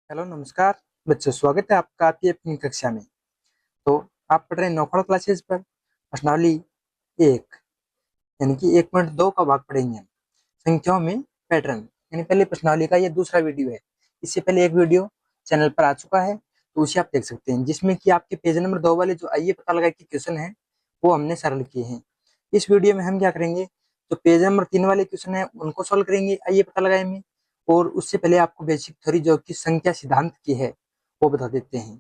Hello नमस्कार बच्चों, स्वागत है आपका आपकी अपनी कक्षा में। तो आप पढ़ रहे हैं नौखड़ा क्लासेस पर प्रश्नावली एक यानी कि 1.2 का भाग पढ़ेंगे हम संख्याओं में पैटर्न। यानी पहले प्रश्नावली का ये दूसरा वीडियो है। इससे पहले एक वीडियो चैनल पर आ चुका है, तो उसे आप देख सकते हैं, जिसमें कि आपके पेज नंबर 2 वाले जो आइए पता लगाए कि क्वेश्चन है वो हमने सरल किए हैं। इस वीडियो में हम क्या करेंगे, जो पेज नंबर 3 वाले क्वेश्चन है उनको सोल्व करेंगे आइए पता लगाए में। और उससे पहले आपको बेसिक थ्योरी जो कि संख्या सिद्धांत की है वो बता देते हैं।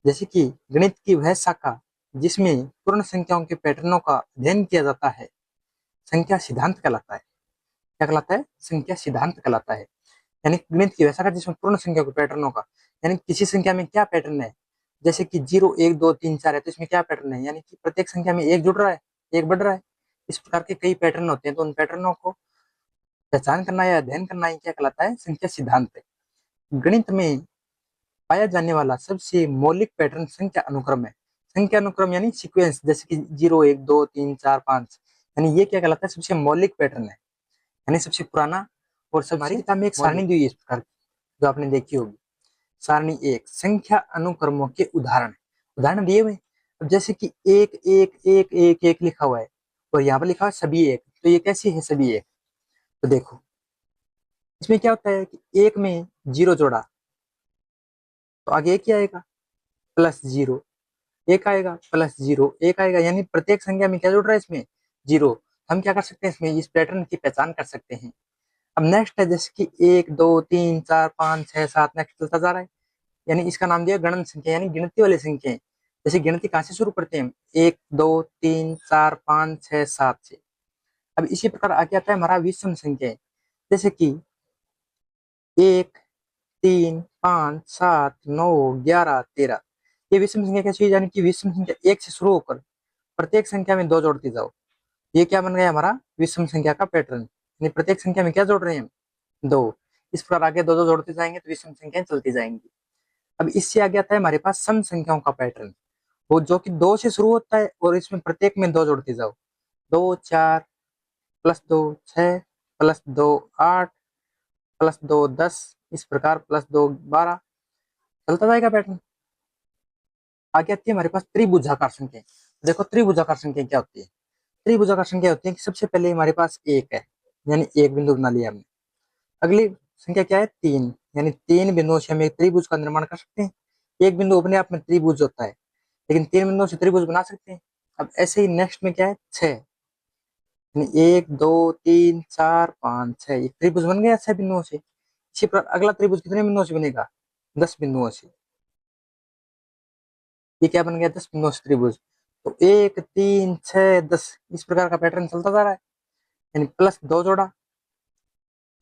जैसे कि गणित की वह शाखा जिसमें पूर्ण संख्याओं के पैटर्नों का अध्ययन किया जाता है संख्या सिद्धांत कहलाता है। क्या कहलाता है? संख्या सिद्धांत कहलाता है। यानी गणित की वह शाखा जिसमें पूर्ण संख्या के पैटर्नों का, यानी किसी संख्या में क्या पैटर्न है, जैसे कि 0 1 2 3 4 है तो इसमें क्या पैटर्न है, यानी कि प्रत्येक संख्या में एक जुड़ रहा है, एक बढ़ रहा है। इस प्रकार के कई पैटर्न होते हैं, तो उन पैटर्नों को पहचान करना या अध्ययन करना ही क्या कहलाता है? संख्या सिद्धांत है। गणित में पाया जाने वाला सबसे मौलिक पैटर्न संख्या अनुक्रम है। संख्या अनुक्रम यानी सीक्वेंस, जैसे कि 0 1 2 3 4 5, यानी ये क्या कहलाता है? सबसे मौलिक पैटर्न है, यानी सबसे पुराना। और सबसे हमारी किताब में एक सारणी दी हुई है इस प्रकार की, जो आपने देखी होगी। सारणी एक संख्या अनुक्रमों के उदाहरण। उदाहरण दिए हुए हैं। अब जैसे कि एक एक एक एक एक लिखा हुआ है और यहाँ पर लिखा हुआ है सभी एक, तो ये कैसी है सभी एक? तो देखो इसमें क्या होता है कि एक में 0 जोड़ा तो आगे एक ही आएगा, +0, एक आएगा, +0, एक आएगा, यानी प्रत्येक संख्या में क्या जुड़ रहा है? इसमें 0। हम क्या कर सकते हैं? इसमें इस पैटर्न की पहचान कर सकते हैं। अब नेक्स्ट है जैसे कि 1 2 3 4 5 6 7, नेक्स्ट चलता जा रहा है, यानी इसका नाम दिया गणन संख्या, यानी गिनती वाली संख्या। जैसे गिनती कहाँ से शुरू करते हैं हम? 1 2 3 4 5 6 7 से। अब इसी प्रकार आगे आता है हमारा विषम संख्या, जैसे कि 1 3 5 7 9 11 13। ये विषम संख्या कैसी है? यानी कि विषम संख्या 1 से शुरू होकर प्रत्येक संख्या में 2 जोड़ती जाओ। ये क्या बन गया हमारा? विषम संख्या का पैटर्न। यानी प्रत्येक संख्या में क्या जोड़ रहे हैं हम? 2। इस प्रकार आगे 2 2 जोड़ते जाएंगे तो विषम संख्याएं चलती जाएंगी। अब इससे आगे आता है हमारे पास सम संख्याओं का पैटर्न, वो जो कि 2 से शुरू होता है और इसमें प्रत्येक में 2 जोड़ते जाओ। 2 4 +2 6 +2 8 +2 10, इस प्रकार +2 12 चलता जाएगा पैटर्न। आगे आती है हमारे पास त्रिभुजाकार संख्या। देखो त्रिभुजाकार संख्या क्या होती है? त्रिभुजाकार संख्या होती है कि सबसे पहले हमारे पास एक है, यानी एक बिंदु बना लिया हमने। अगली संख्या क्या है? 3, यानी 3 बिंदुओं से हम एक त्रिभुज का निर्माण कर सकते हैं। एक बिंदु अपने आप में त्रिभुज होता है, लेकिन 3 बिंदुओं से त्रिभुज बना सकते हैं। अब ऐसे ही नेक्स्ट में क्या है? 6, यानी 1 2 3 4 5 6, एक त्रिभुज बन गया 6 बिंदुओं से। इसी प्रकार अगला त्रिभुज कितने बिंदुओं से बनेगा? 10 बिंदुओं से। ये क्या बन गया? 10 बिंदुओं से त्रिभुज। तो 1 3 6 10, इस प्रकार का पैटर्न चलता जा रहा है। यानी +2 जोड़ा,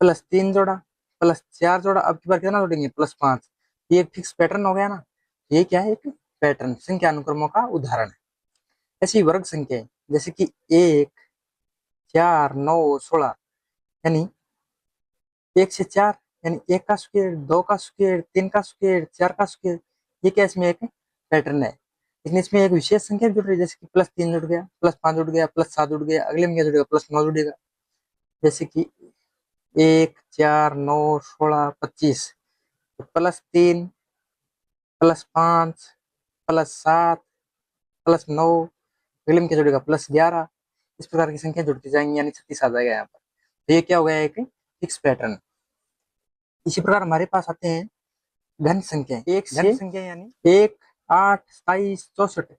+3 जोड़ा, +4 जोड़ा, अब की बार कितना जोड़ेंगे? +5। ये एक फिक्स पैटर्न हो गया ना। ये क्या है? एक पैटर्न, संख्या अनुक्रमों का उदाहरण है। ऐसी वर्ग संख्याएं जैसे कि 1 4 9 16, यानी 1 से 4, यानी 1 का स्क्वायर 2 का स्क्वायर 3 का स्क्वायर 4 का स्क्वायर। ये क्या इसमें एक पैटर्न है। लेकिन इसमें एक विशेष संख्या जुड़ रही है, जैसे कि +3 जुड़ गया, +5 जुड़ गया, +7 जुड़ गया, अगले में क्या जुड़ेगा? +9 जुड़ेगा। जैसे कि 1 4 9 16 25, तो +3 +5 +7 +9, अगले में क्या जुड़ेगा? +11। इस प्रकार की संख्या जुड़ती जाएंगी, यानी 36 आ जाएगा यहाँ पर। तो ये क्या हो गया? एक फिक्स पैटर्न। इसी प्रकार हमारे पास आते हैं घन संख्या। एक घन संख्या यानी 1 8 27 64,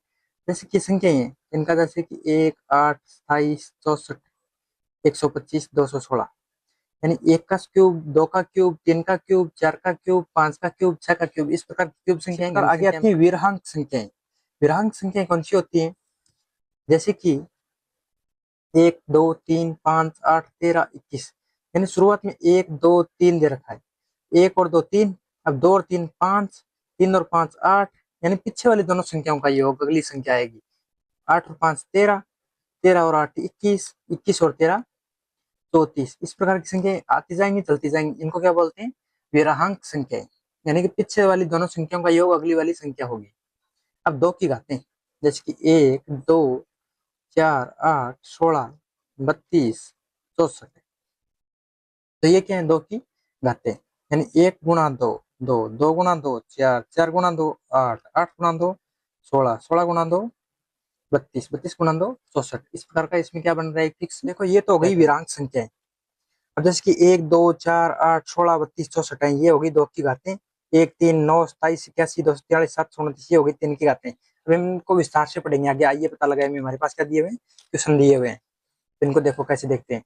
जैसे की संख्या है इनका, जैसे कि 1 8 27 64 125 216, यानी 1 का क्यूब 2 का क्यूब 3 का क्यूब 4 का क्यूब 5 का क्यूब 6 का क्यूब, इस प्रकार की क्यूब संख्याएं। आगे आती है विरहांक संख्याएं। विरहांक संख्याएं कौन सी होती हैं? जैसे कि 1 2 3 5 8 13 21, यानी शुरुआत में 1 2 3 दे रखा है, 1 और 2 3, अब 2 और 3 5, 3 और 5 8, यानी पीछे वाली दोनों संख्याओं का योग अगली संख्या आएगी। 8 और 5 13, 13 और 8 21, 21 और 13 34, इस प्रकार की संख्याएं आती जाएंगी चलती जाएंगी। इनको क्या बोलते हैं? विरहांक संख्याएं, यानी कि पीछे वाली दोनों संख्याओं का योग अगली वाली संख्या होगी। अब 2 की घातें, जैसे कि 1 2 4 8 16 32 64, तो ये क्या है? 2 की घातें, यानी 1 गुणा 2, दो, 2 गुणा 2 4, 4 गुणा 2 8, 8 गुणा 2 16, 16 गुणा 2 32, 32 गुणा 2 64। इस प्रकार का इसमें क्या बन रहा है, फिक्स। देखो ये तो हो गई विरांक संख्याएं। अब जैसे कि 1 2 4 8 16 32 64 है, ये होगी 2 की घातें। 1 3 9 27 81 243 729, ये होगी 3 की घातें। अब इनको विस्तार से पढ़ेंगे आगे। आइए पता लगाए हमारे पास क्या दिए हुए हैं, क्वेश्चन दिए हुए हैं। तो इनको देखो कैसे देखते हैं।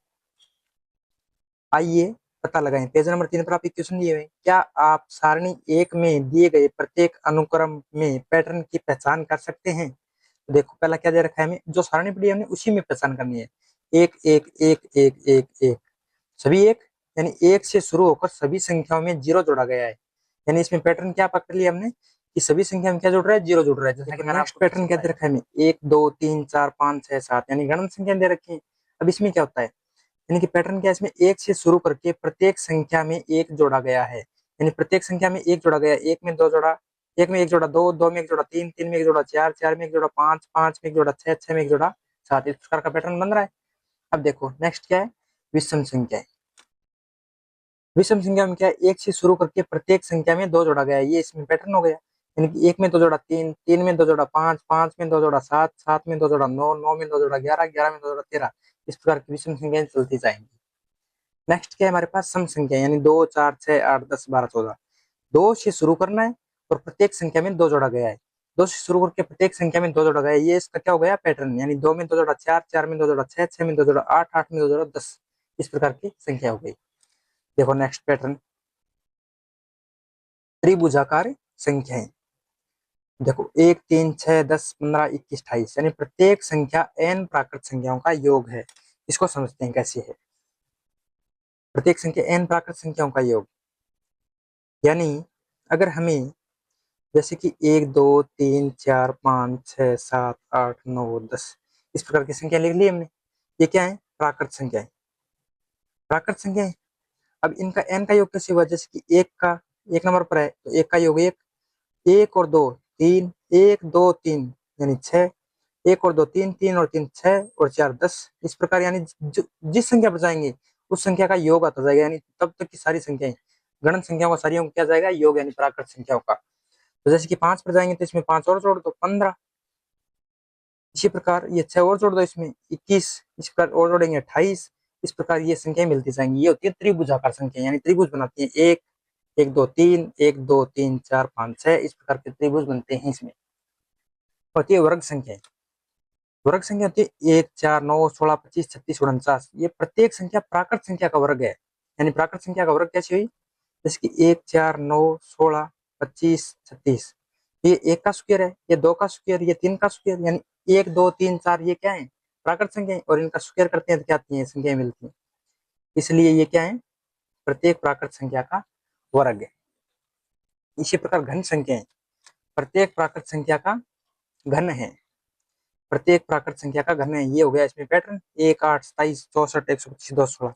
आइए पता लगाएं। पेज नंबर 3 पर आपके क्वेश्चन दिए हुए हैं। क्या आप सारणी 1 में दिए गए प्रत्येक अनुक्रम में पैटर्न की पहचान कर सकते हैं? तो देखो पहला क्या दे रखा है, हमें जो सारणी पड़ी है हमने उसी में पहचान करनी है। 1 1 1 1 1 1 सभी एक, यानी 1 से शुरू होकर सभी संख्याओं में 0 जोड़ा गया है। यानी इसमें पैटर्न क्या पकड़ लिया हमने कि सभी संख्या में क्या जुड़ रहा है, 0 जुड़ रहा है। जैसे कि नेक्स्ट पैटर्न क्या दे रखा है हमें, 1 2 3 4 5 6 7, यानी गणन संख्या दे रखी है। अब इसमें क्या होता है, यानी कि पैटर्न क्या है, इसमें 1 से शुरू करके प्रत्येक संख्या में 1 जोड़ा गया है। यानी प्रत्येक संख्या में 1 जोड़ा गया, 1 में 2 जोड़ा, 1 में 1 जोड़ा 2, 2 में 1 जोड़ा 3, 3 में 1 जोड़ा 4, 4 में 1 जोड़ा 5, 5 में 1 जोड़ा 6, 6 में 1 जोड़ा 7। इस प्रकार का पैटर्न बन रहा है। अब देखो नेक्स्ट क्या है, विषम संख्या है। विषम संख्या में क्या है, 1 से शुरू करके प्रत्येक संख्या में 2 जोड़ा गया है, ये इसमें पैटर्न हो गया। यानी कि 1 में 2 जोड़ा 3, 3 में 2 जोड़ा 5, 5 में 2 जोड़ा 7, 7 में 2 जोड़ा 9, 9 में 2 जोड़ा 11, 11 में 2 जोड़ा 13। इस प्रकार की विषम संख्याएं चलती जाएंगी। नेक्स्ट क्या है हमारे पास, सम संख्या, यानी 2 4 6 8 10 12 14। 2 से शुरू करना है और प्रत्येक संख्या में 2 जोड़ा गया है। 2 से शुरू करके प्रत्येक संख्या में 2 जोड़ा गया है, ये इसका क्या हो गया पैटर्न। यानी 2 में 2 जोड़ा 4, 4 में 2 जोड़ा 6, 6 में 2 जोड़ा 8, 8 में 2 जोड़ा 10। इस प्रकार की संख्या हो गई। देखो नेक्स्ट पैटर्न, त्रिभुजाकार संख्याएं। देखो 1 3 6 10 15 21 28, यानी प्रत्येक संख्या n प्राकृत संख्याओं का योग है। इसको समझते हैं कैसे है। प्रत्येक संख्या n प्राकृत संख्याओं का योग, यानी अगर हमें जैसे कि 1 2 3 4 5 6 7 8 9 10 इस प्रकार की संख्या लिख ली हमने, ये क्या है, प्राकृत संख्या है। प्राकृत संख्या है। अब इनका n का योग कैसे हुआ, जैसे कि एक का, एक नंबर पर है तो एक का योग एक, एक और दो तीन, एक दो तीन यानी 6, एक और दो तीन, तीन और तीन 6 और 4 10। इस प्रकार यानी जिस संख्या पर जाएंगे उस संख्या का योग आता जाएगा, यानी तब तक की सारी संख्याएं गणन संख्याओं का सारी क्या जाएगा, योग, यानी प्राकृत संख्याओं का। तो जैसे कि 5 पर जाएंगे तो इसमें 5 और जोड़ दो 15। इसी प्रकार ये 6 और जोड़ दो इसमें 21, इस प्रकार और जोड़ेंगे 28। इस प्रकार ये संख्याएं मिलती जाएंगी। ये होती है त्रिभुजाकार संख्या, यानी त्रिभुज बनाती है। एक, एक दो तीन, एक दो तीन 4 5 6, इस प्रकार के त्रिभुज बनते हैं। इसमें होती है वर्ग संख्या। वर्ग संख्या होती है 1 4 9 16 25 36 49। ये प्रत्येक संख्या प्राकृत संख्या का वर्ग है। यानी प्राकृत संख्या का वर्ग कैसे हुई, जैसे कि 1 4 9 16 25 36, ये 1 का स्क्वायर है, ये 2 का स्क्वायर, ये 3 का स्क्वायर, यानी 1 2 3 4 ये क्या है, प्राकृत संख्या है। और इनका स्क्वायर करते हैं तो क्या आती है, संख्या मिलती है। इसलिए ये क्या है, प्रत्येक प्राकृत संख्या का वर्ग है। इसी प्रकार घन संख्या है, प्रत्येक प्राकृत संख्या का घन है। प्रत्येक प्राकृत संख्या का घन है, ये हो गया इसमें पैटर्न। 1 8 27 64 125 216,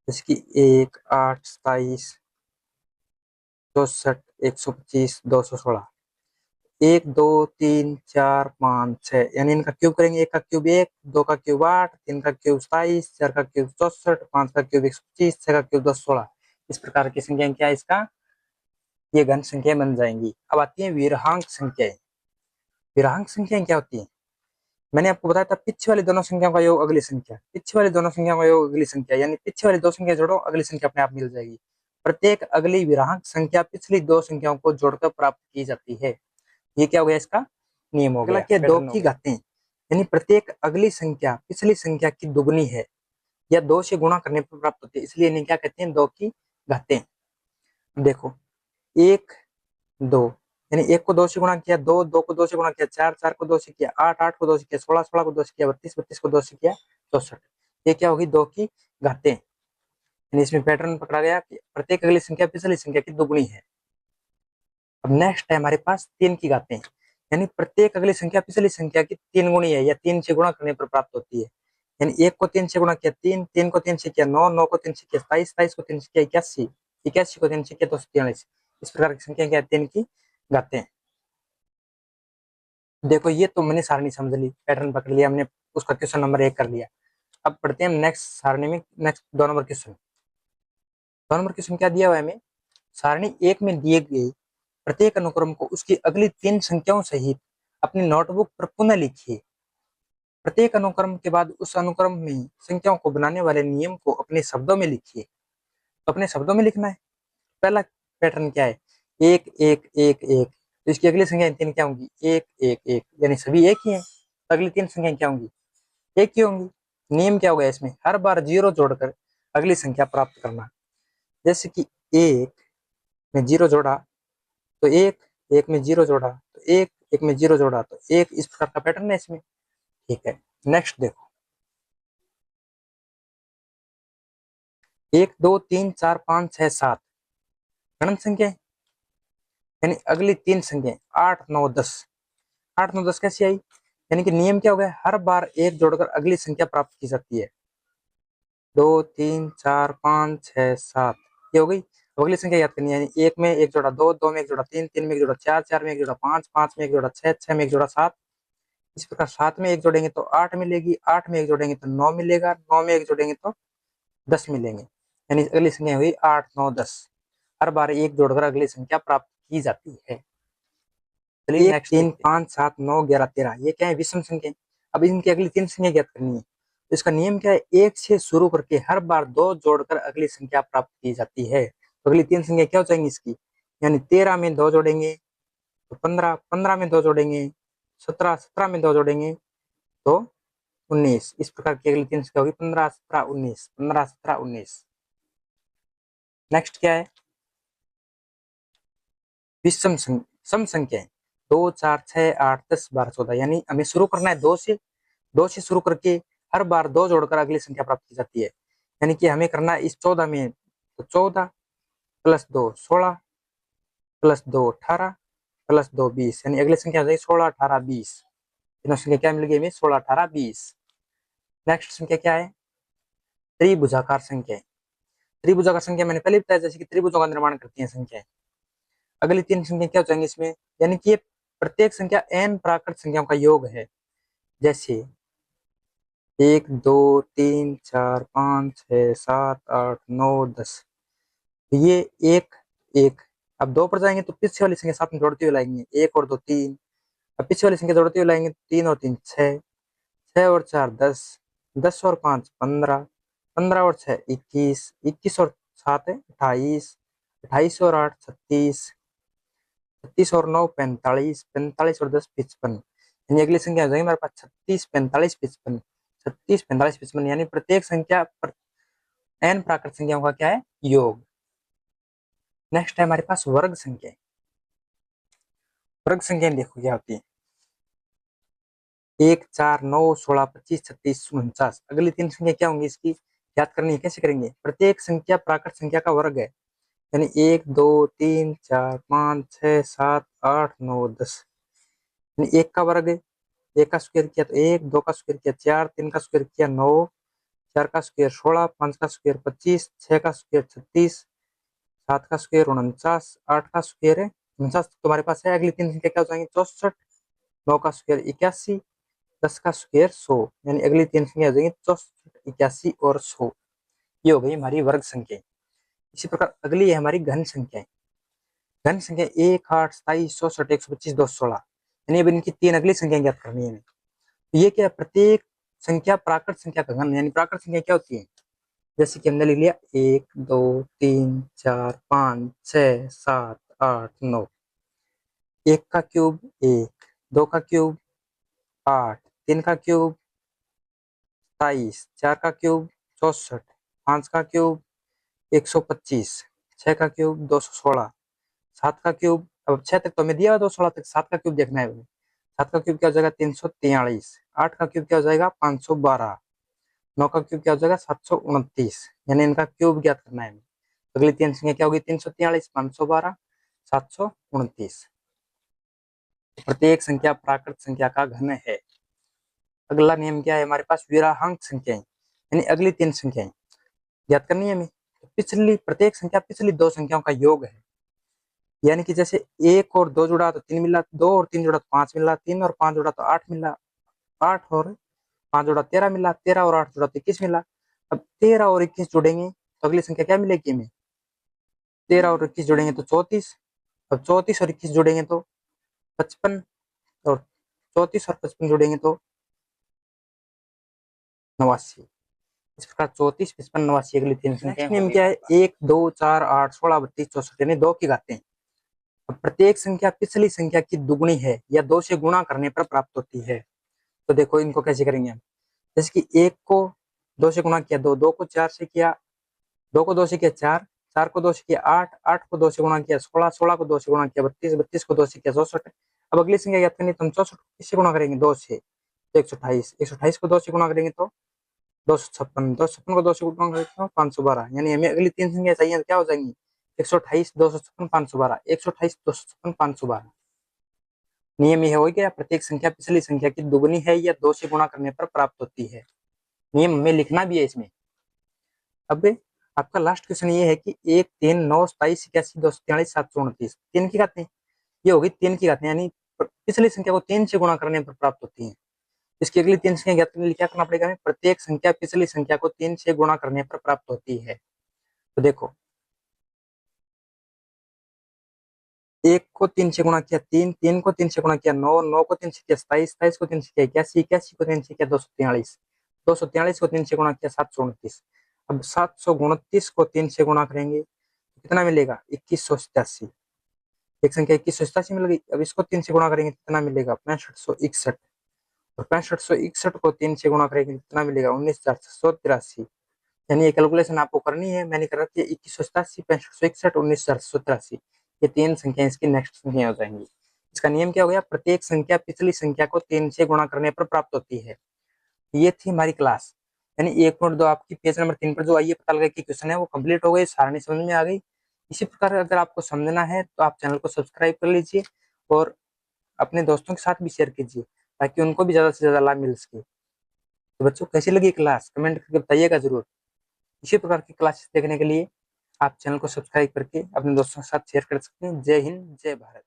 जैसे कि 1 8 27 64 125 216, 1 2 3 4 5 6, यानी इनका क्यूब करेंगे। 1 का क्यूब 1, 2 का क्यूब 8, 3 का क्यूब 27, 4 का क्यूब 64, 5 का क्यूब 125, 6 का क्यूब 216। इस प्रकार की संख्या क्या है इसका, ये घन संख्या बन जाएंगी। अब आती है विरहांक संख्याएं। विरहांक संख्याएं क्या होती है, मैंने आपको बताया था पीछे वाली दोनों संख्याओं का योग अगली संख्या, पीछे वाली दोनों संख्याओं का योग अगली संख्या, यानी पीछे वाली दो संख्या जोड़ो अगली संख्या अपने आप मिल जाएगी। प्रत्येक अगली विरांक संख्या पिछली दो संख्याओं को जोड़कर प्राप्त की जाती है। ये क्या हो गया, इसका नियम हो गया। क्या, दो की घातें, यानी प्रत्येक अगली संख्या पिछली संख्या की दुगनी है या 2 से गुणा करने पर प्राप्त होती है, इसलिए इन्हें क्या कहते हैं, 2 की घातें। देखो 1 2, यानी 1 को 2 से गुणा किया 2, 2 को 2 से गुणा किया 4, 4 को 2 से किया 8, 8 को 2 से किया 16, 16 को 2 से किया 32, 32 को 2 से किया 64। ये क्या होगी, 2 की घातें। यानी इसमें पैटर्न पकड़ा गया कि प्रत्येक अगली संख्या पिछली संख्या की दुगुनी है। अब नेक्स्ट है हमारे पास 3 की घातें, यानी प्रत्येक अगली संख्या पिछली संख्या की 3 गुणी है या 3 से गुणा करने पर प्राप्त होती है। यानी 1 को 3 से गुणा किया 3, 3 को 3 से किया 9, 9 को 3 से किया 27, 27 को 3 से किया 81, 81 को 3 से किया 243। इस प्रकार की संख्या क्या है, 3 की घातें। देखो ये तो मैंने सारणी समझ ली, पैटर्न पकड़ लिया हमने, उसका क्वेश्चन नंबर 1 कर लिया। अब पढ़ते हैं नेक्स्ट सारणी में, next 2 number question. 2 number question क्या दिया हुआ है हमें, सारणी 1 में दिए गए प्रत्येक अनुक्रम को उसकी अगली 3 संख्याओं सहित अपनी नोटबुक पर पुनः लिखिए। प्रत्येक अनुक्रम के बाद उस अनुक्रम में संख्याओं को बनाने वाले नियम को अपने शब्दों में लिखिए। तो अपने शब्दों में लिखना है। पहला पैटर्न क्या है? 1 1 1 1। तो इसकी अगली संख्या 3 क्या होंगी? 1 1 1, यानी सभी एक ही हैं। अगली 3 संख्याएं क्या होंगी? एक ही होंगी। नियम क्या होगा इसमें? हर बार 0 जोड़कर अगली संख्या प्राप्त करना। जैसे कि 1 में 0 जोड़ा तो 1, 1 में 0 जोड़ा तो 1, 1 में 0 जोड़ा तो 1। इस प्रकार का पैटर्न है इसमें। ठीक है, नेक्स्ट देखो। 1 2 3 4 5 6 7 गणन संख्या, यानी अगली 3 संख्या 8 9 10। 8 9 10 कैसी आई? यानी कि नियम क्या हो गया? हर बार 1 जोड़कर अगली संख्या प्राप्त की जाती है। 2 3 4 5 6 7 ये हो गई। अगली संख्या याद करनी है, यानी 1 में 1 जोड़ा 2, 2 में 1 जोड़ा 3, 3 में 1 जोड़ा 4, 4 में 1 जोड़ा 5, 5 में 1 जोड़ा 6, 6 में 1 जोड़ा 7। इस प्रकार 7 में 1 जोड़ेंगे तो 8 मिलेगी, 8 में 1 जोड़ेंगे तो 9 मिलेगा, 9 में 1 जोड़ेंगे तो 10 मिलेंगे। यानी अगली संख्या हुई 8 9 10। हर बार 1 जोड़कर अगली संख्या प्राप्त की जाती है। चलिए 1 3 5 7 9 11 13 ये क्या है? विषम संख्या। अब इनकी अगली 3 संख्या ज्ञात करनी है। तो इसका नियम क्या है? 1 से शुरू करके हर बार 2 जोड़कर अगली संख्या प्राप्त की जाती है। तो अगली 3 संख्या क्या हो जाएंगी इसकी? यानी 13 में 2 जोड़ेंगे तो 15, 15 में 2 जोड़ेंगे 17, 17 में 2 जोड़ेंगे तो 19। इस प्रकार की अगली 3 संख्या होगी 15 17 19, 15 17 19। नेक्स्ट क्या है? विषम सम संख्या 2 4 6 8 10 12 14। यानी हमें शुरू करना है 2 से। 2 से शुरू करके हर बार 2 जोड़कर अगली संख्या प्राप्त की जाती है। यानी कि हमें करना है इस 14 में तो 14 प्लस 2 16 प्लस 2 18 प्लस 2 20। यानी अगली संख्या हो जाएगी 16 18 20। तीनों संख्या क्या मिल गई हमें? 16 18 20। नेक्स्ट संख्या क्या है? त्रिभुजाकार संख्या। त्रिभुजाकार संख्या मैंने पहले बताया, जैसे कि त्रिभुजों का निर्माण करती है संख्याएं। अगली 3 संख्या क्या हो जाएंगी इसमें? यानी कि ये प्रत्येक संख्या n प्राकृत संख्याओं का योग है। जैसे 1 2 3 4 5 6 7 8 9 10। ये 1 1। अब 2 पर जाएंगे तो पीछे वाली संख्या साथ में जोड़ते हुए लाएंगे, 1 और 2 3। अब पीछे वाली संख्या जोड़ते हुए लाएंगे, 3 और 3 6, 6 और 4 10, 10 और 5 15, 15 और 6 21, 21 और 7 है 28, 28 और 8 36, 36 और 9 45, 45 और 10 55। यानी अगली संख्या आ जाएगी हमारे पास 36 45 55। 36 45 55 यानी प्रत्येक संख्या n प्राकृत संख्याओं का क्या है? योग। नेक्स्ट है हमारे पास वर्ग संख्या। वर्ग संख्या देखो क्या होती है? 1 4 9 16 25 36 49। अगली 3 संख्या क्या होंगी इसकी? याद करनी है। कैसे करेंगे? प्रत्येक संख्या प्राकृत संख्या का वर्ग है। यानी 1 2 3 4 5 6 7 8 9 10। यानी 1 का वर्ग है, 1 का स्क्वायर किया तो 1, 2 का स्क्वायर किया 4, 3 का स्क्वायर किया 9, 4 का स्क्वायर 16, 5 का स्क्वायर 25, 6 का स्क्वायर 36, 7 का स्क्वायर 49, 8 का स्क्वायर है 49 तुम्हारे पास है। अगली 3 संख्या क्या हो जाएंगे? 64, 9 का स्क्वायर 81, 10 का स्क्वायर 100। यानी अगली 3 संख्या हो जाएंगी 64 81 और 100। ये हो गई हमारी वर्ग संख्या। इसी प्रकार अगली है हमारी घन संख्या। घन संख्या 1 8 27 64 125 216। यानी अब इनकी 3 अगली संख्या ज्ञात करनी है। तो ये क्या? प्रत्येक संख्या प्राकृत संख्या का घन। यानी प्राकृत संख्या क्या होती है? जैसे कि हमने लिख लिया 1 2 3 4 5 6 7 8 9। 1 का क्यूब 1, 2 का क्यूब 8, 3 का क्यूब 27, 4 का क्यूब 64, 5 का क्यूब 125, 6 का क्यूब 216, 7 का क्यूब, अब 6 तक तो हमें दिया 216 तक, 7 का क्यूब देखना है। 7 का क्यूब क्या हो जाएगा? 343, 8 का क्यूब क्या हो जाएगा? 512, 9 का क्यूब क्या हो जाएगा? 729। यानी इनका क्यूब ज्ञात करना है। अगली 3 संख्या क्या होगी? 343, 512, 729। प्रत्येक संख्या प्राकृत संख्या का घन है। अगला नियम क्या है हमारे पास? विराहांक संख्याएं। यानी अगली 3 संख्याएं ज्ञात करनी है हमें। पिछली प्रत्येक संख्या पिछली 2 संख्याओं का योग है। यानी कि जैसे 1 और 2 जुड़ा तो 3 मिला, 2 और 3 जुड़ा तो 5 मिला, 3 और 5 जुड़ा तो 8 मिला, 8 और 5 जुड़ा 13 मिला, 13 और 8 जुड़ा तो 21 मिला। अब 13 और 21 जुड़ेंगे तो अगली संख्या क्या मिलेगी हमें? 13 और 21 जोड़ेंगे तो 34, अब 34 और 21 जोड़ेंगे तो 55, और 34 और 55 जोड़ेंगे तो 89। इस प्रकार 34, 55, 89 अगली तीन संख्या नियम क्या है? 1, 2, 4, 8, 16, 32, 64 यानी 2 की घातें। अब प्रत्येक संख्या पिछली संख्या की दुगुनी है या 2 से गुणा करने पर प्राप्त होती है। तो देखो इनको कैसे करेंगे हम। जैसे कि 1 को 2 से गुणा किया 2, 2 को 4 से किया, 2 को 2 से किया 4, 4 को 2 से किया 8, 8 को 2 से गुणा किया 16, 16 को 2 से गुणा किया 32, 32 को 2 से किया 64। अब अगली संख्या ज्ञात करनी तो हम 64 को किससे गुणा करेंगे? 2 से, तो 128, 128 को 2 से गुणा करेंगे तो 256, 256 को 2 से गुणा करेंगे तो 512। यानी हमें अगली तीन संख्या चाहिए तो क्या हो जाएंगी? 128, 256, 512, 128, 256, 512। नियम यह हो गया, प्रत्येक संख्या पिछली संख्या की दुगुनी है या 2 से गुणा करने पर प्राप्त होती है। नियम हमें लिखना भी है इसमें। अब आपका लास्ट क्वेश्चन ये है कि 1, 3, 9, 27, 81, 243, 729 तीन की घातें। ये होगी तीन की घातें, यानी पिछली संख्या को 3 से गुणा करने पर प्राप्त होती है। इसकी अगली तीन संख्या ज्ञात करने के लिए क्या करना पड़ेगा हमें? प्रत्येक संख्या पिछली संख्या को 3 से गुणा करने पर प्राप्त होती है। तो देखो, 1 को 3 से गुणा किया 3, 3 को 3 से गुणा किया 9, 9 को 3 से किया 27, 27 को 3 से किया 81, 81 को 3 से किया 243, 243 को 3 से गुणा किया 729। अब 729 को 3 से गुणा करेंगे तो कितना मिलेगा? 2187। एक संख्या 2187 मिल गई। अब इसको 3 से गुणा करेंगे कितना मिलेगा? 6561। और 6561 को 3 से गुणा करेंगे कितना मिलेगा? 19683। यानी ये कैलकुलेशन आपको करनी है, मैंने कर रखी है। 2187, 6561, 19683, ये तीन संख्या इसकी नेक्स्ट संख्या हो जाएंगी। इसका नियम क्या हो गया? प्रत्येक संख्या पिछली संख्या को 3 से गुणा करने पर प्राप्त होती है। ये थी हमारी क्लास। यानी 1.2 आपकी पेज नंबर 3 पर जो आइए पता लगा कि क्वेश्चन है वो कंप्लीट हो गई, सारणी समझ में आ गई। इसी प्रकार अगर आपको समझना है तो आप चैनल को सब्सक्राइब कर लीजिए और अपने दोस्तों के साथ भी शेयर कीजिए ताकि उनको भी ज्यादा से ज्यादा लाभ मिल सके। तो बच्चों कैसी लगी क्लास कमेंट करके बताइएगा जरूर। इसी प्रकार की क्लासेस देखने के लिए आप चैनल को सब्सक्राइब करके अपने दोस्तों के साथ शेयर कर सकते हैं। जय हिंद, जय भारत।